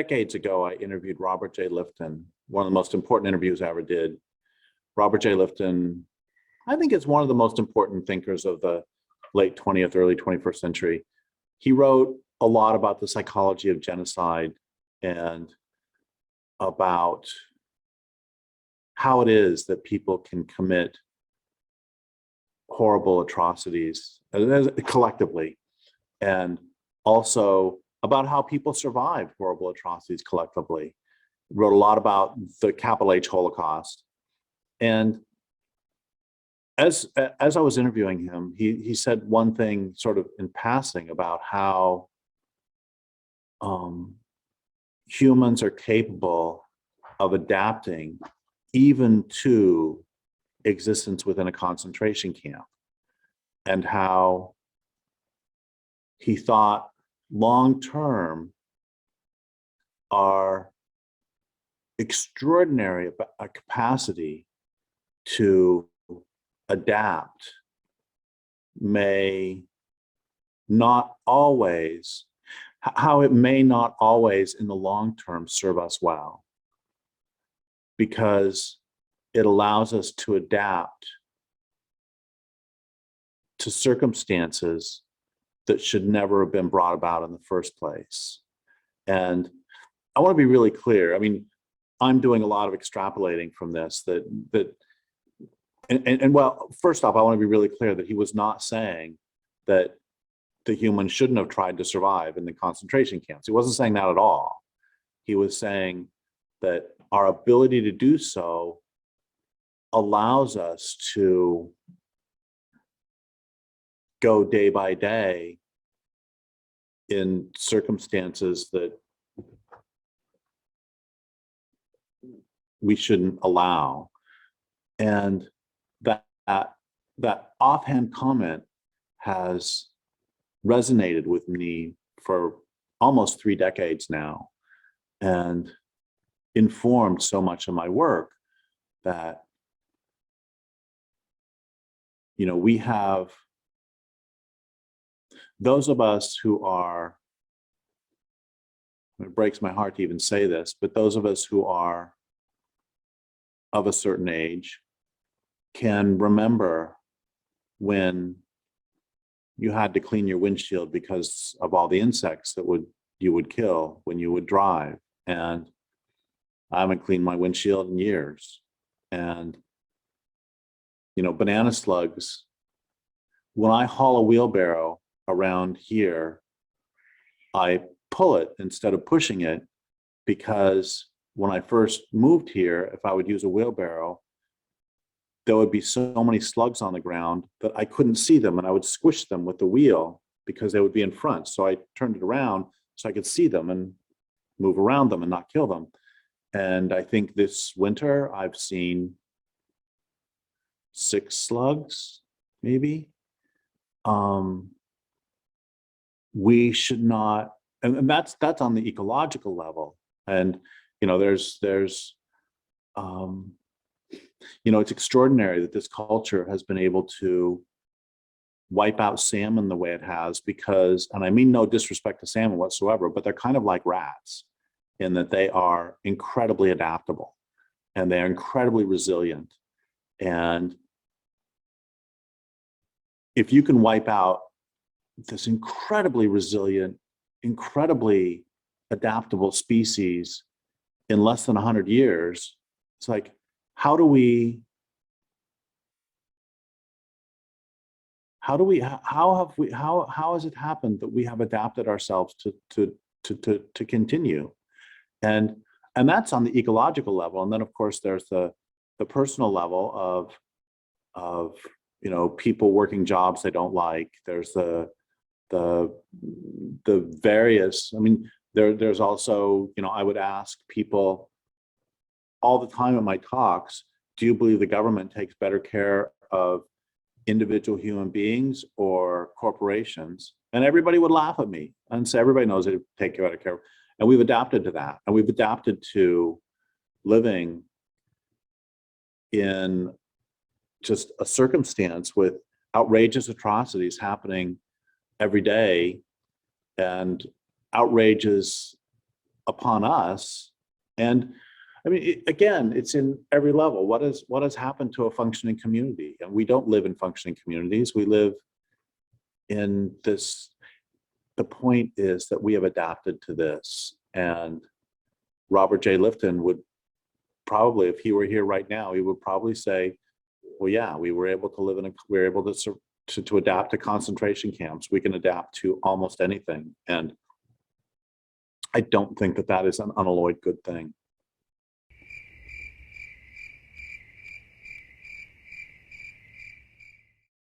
decades ago, I interviewed Robert J. Lifton, one of the most important interviews I ever did. Robert J. Lifton, I think, is one of the most important thinkers of the late 20th, early 21st century. He wrote a lot about the psychology of genocide and about how it is that people can commit horrible atrocities collectively, and also about how people survive horrible atrocities collectively. He wrote a lot about the capital H Holocaust. And as I was interviewing him, he said one thing sort of in passing about how humans are capable of adapting even to existence within a concentration camp, and how he thought long-term our extraordinary capacity to adapt may not always, how it may not always in the long term serve us well, because it allows us to adapt to circumstances that should never have been brought about in the first place. And I want to be really clear. I mean, I'm doing a lot of extrapolating from this and well, first off, I want to be really clear that he was not saying that the humans shouldn't have tried to survive in the concentration camps. He wasn't saying that at all. He was saying that our ability to do so allows us to go day by day in circumstances that we shouldn't allow. And that offhand comment has resonated with me for almost 3 decades now, and informed so much of my work that, you know, we have those of us who are, it breaks my heart to even say this, but those of us who are of a certain age can remember when you had to clean your windshield because of all the insects that you would kill when you would drive. And I haven't cleaned my windshield in years. And, you know, banana slugs, when I haul a wheelbarrow around here, I pull it instead of pushing it, because when I first moved here, if I would use a wheelbarrow, there would be so many slugs on the ground that I couldn't see them, and I would squish them with the wheel because they would be in front. So I turned it around so I could see them and move around them and not kill them. And I think this winter I've seen 6 slugs, maybe. We should not, and that's on the ecological level. And, you know, there's you know, it's extraordinary that this culture has been able to wipe out salmon the way it has, because, and I mean no disrespect to salmon whatsoever, but they're kind of like rats in that they are incredibly adaptable and they're incredibly resilient. And if you can wipe out this incredibly resilient, incredibly adaptable species in less than 100 years, it's like, how has it happened that we have adapted ourselves to continue? And that's on the ecological level. And then of course there's the personal level of you know, people working jobs they don't like. There's the various, I mean, there's also, you know, I would ask people all the time in my talks, do you believe the government takes better care of individual human beings or corporations? And everybody would laugh at me and say, everybody knows they take better care. And we've adapted to that. And we've adapted to living in just a circumstance with outrageous atrocities happening every day, and outrages upon us. And I mean, again, it's in every level. What has happened to a functioning community? And we don't live in functioning communities. We live in this. The point is that we have adapted to this. And Robert J. Lifton would probably, if he were here right now, he would probably say, well, yeah, we were able to live in we were able to adapt to concentration camps. We can adapt to almost anything. And I don't think that that is an unalloyed good thing.